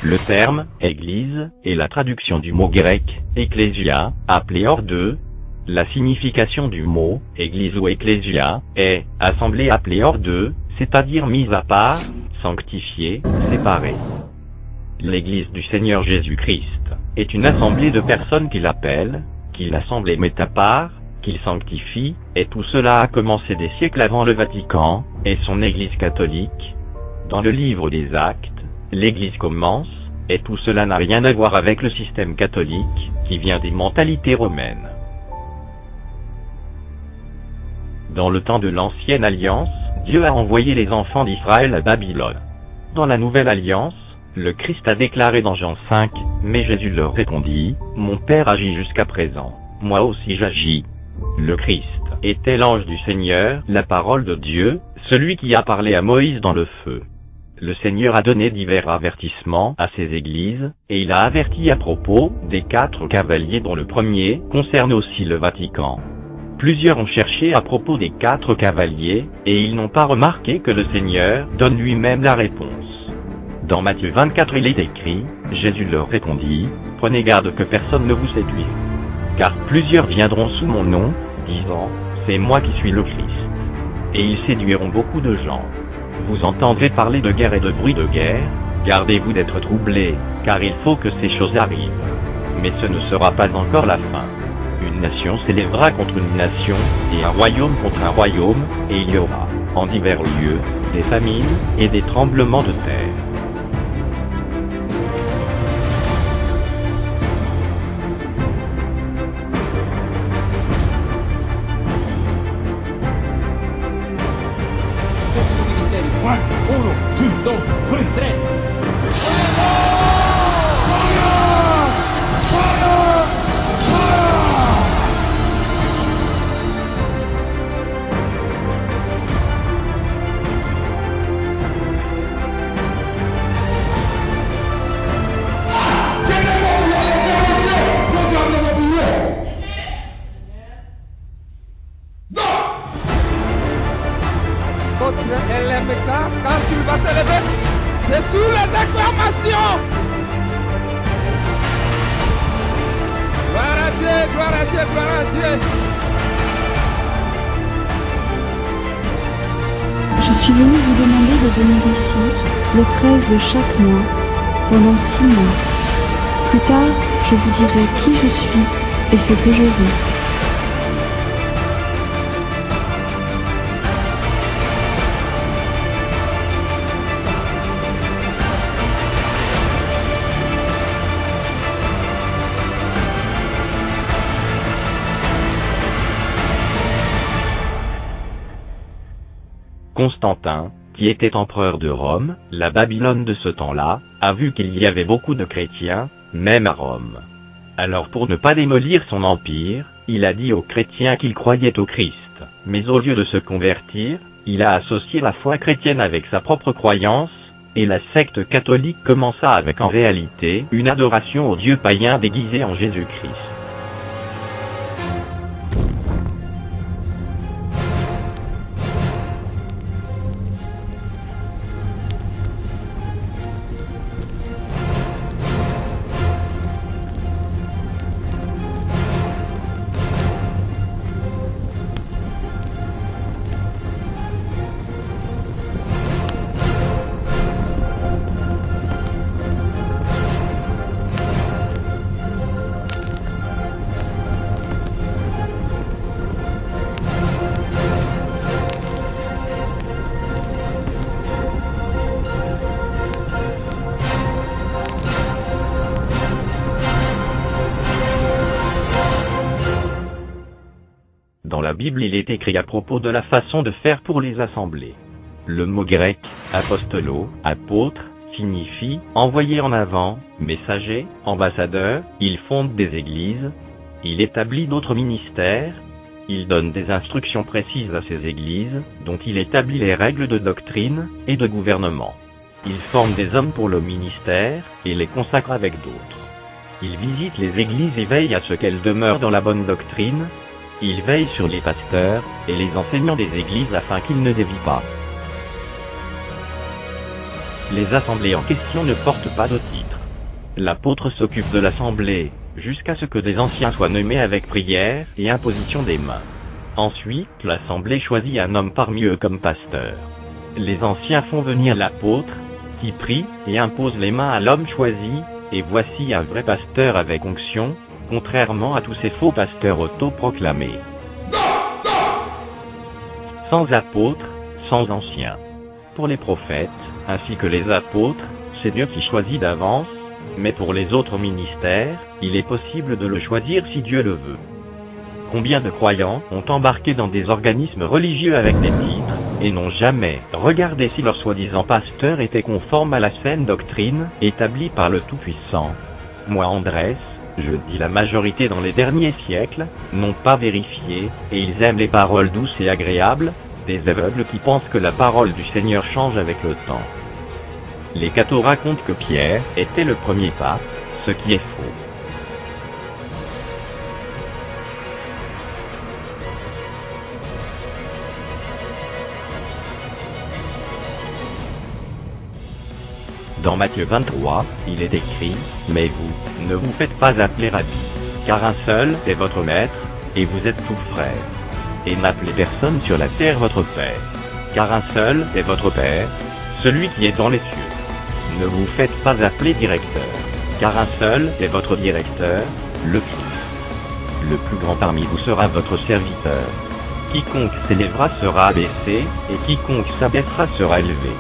Le terme « église » est la traduction du mot grec « ecclésia », appelé hors d'eux. La signification du mot « église » ou « ecclésia » est « assemblée appelée hors d'eux », c'est-à-dire mise à part, sanctifiée, séparée. L'Église du Seigneur Jésus-Christ est une assemblée de personnes qu'il appelle, qu'il assemble et met à part, qu'il sanctifie, et tout cela a commencé des siècles avant le Vatican et son Église catholique. Dans le livre des Actes, l'Église commence, et tout cela n'a rien à voir avec le système catholique, qui vient des mentalités romaines. Dans le temps de l'Ancienne Alliance, Dieu a envoyé les enfants d'Israël à Babylone. Dans la Nouvelle Alliance, le Christ a déclaré dans Jean 5, « Mais Jésus leur répondit, mon Père agit jusqu'à présent, moi aussi j'agis. » Le Christ était l'ange du Seigneur, la parole de Dieu, celui qui a parlé à Moïse dans le feu. Le Seigneur a donné divers avertissements à ses églises, et il a averti à propos des 4 cavaliers dont le premier concerne aussi le Vatican. Plusieurs ont cherché à propos des 4 cavaliers, et ils n'ont pas remarqué que le Seigneur donne lui-même la réponse. Dans Matthieu 24 il est écrit, Jésus leur répondit, « Prenez garde que personne ne vous séduise. Car plusieurs viendront sous mon nom, disant, c'est moi qui suis le Christ. Et ils séduiront beaucoup de gens. Vous entendrez parler de guerre et de bruit de guerre, gardez-vous d'être troublés, car il faut que ces choses arrivent. Mais ce ne sera pas encore la fin. Une nation s'élèvera contre une nation, et un royaume contre un royaume, et il y aura, en divers lieux, des famines, et des tremblements de terre. Quand tu vas te lever, c'est sous les acclamations. Gloire à Dieu, gloire à Dieu, gloire à Dieu. Je suis venu vous demander de venir ici, le 13 de chaque mois, pendant 6 mois. Plus tard, je vous dirai qui je suis et ce que je veux. Constantin, qui était empereur de Rome, la Babylone de ce temps-là, a vu qu'il y avait beaucoup de chrétiens, même à Rome. Alors pour ne pas démolir son empire, il a dit aux chrétiens qu'il croyait au Christ, mais au lieu de se convertir, il a associé la foi chrétienne avec sa propre croyance, et la secte catholique commença avec en réalité une adoration aux dieux païens déguisés en Jésus-Christ. Dans la Bible il est écrit à propos de la façon de faire pour les assemblées. Le mot grec, apostolos, apôtre, signifie envoyé en avant, messager, ambassadeur, il fonde des églises, il établit d'autres ministères, il donne des instructions précises à ces églises, dont il établit les règles de doctrine et de gouvernement. Il forme des hommes pour le ministère et les consacre avec d'autres. Il visite les églises et veille à ce qu'elles demeurent dans la bonne doctrine. Il veille sur les pasteurs et les enseignants des églises afin qu'ils ne dévient pas. Les assemblées en question ne portent pas de titre. L'apôtre s'occupe de l'assemblée, jusqu'à ce que des anciens soient nommés avec prière et imposition des mains. Ensuite, l'assemblée choisit un homme parmi eux comme pasteur. Les anciens font venir l'apôtre, qui prie et impose les mains à l'homme choisi, et voici un vrai pasteur avec onction, contrairement à tous ces faux pasteurs autoproclamés. Sans apôtres, sans anciens. Pour les prophètes, ainsi que les apôtres, c'est Dieu qui choisit d'avance, mais pour les autres ministères, il est possible de le choisir si Dieu le veut. Combien de croyants ont embarqué dans des organismes religieux avec des titres, et n'ont jamais regardé si leur soi-disant pasteur était conforme à la saine doctrine établie par le Tout-Puissant. Moi Andrés, je dis la majorité dans les derniers siècles, n'ont pas vérifié, et ils aiment les paroles douces et agréables, des aveugles qui pensent que la parole du Seigneur change avec le temps. Les cathos racontent que Pierre était le premier pape, ce qui est faux. Dans Matthieu 23, il est écrit, « Mais vous, ne vous faites pas appeler Rabbi, car un seul est votre maître, et vous êtes tous frères. Et n'appelez personne sur la terre votre Père, car un seul est votre Père, celui qui est dans les cieux. Ne vous faites pas appeler directeur, car un seul est votre directeur, le Christ. Le plus grand parmi vous sera votre serviteur. Quiconque s'élèvera sera abaissé, et quiconque s'abaissera sera élevé. »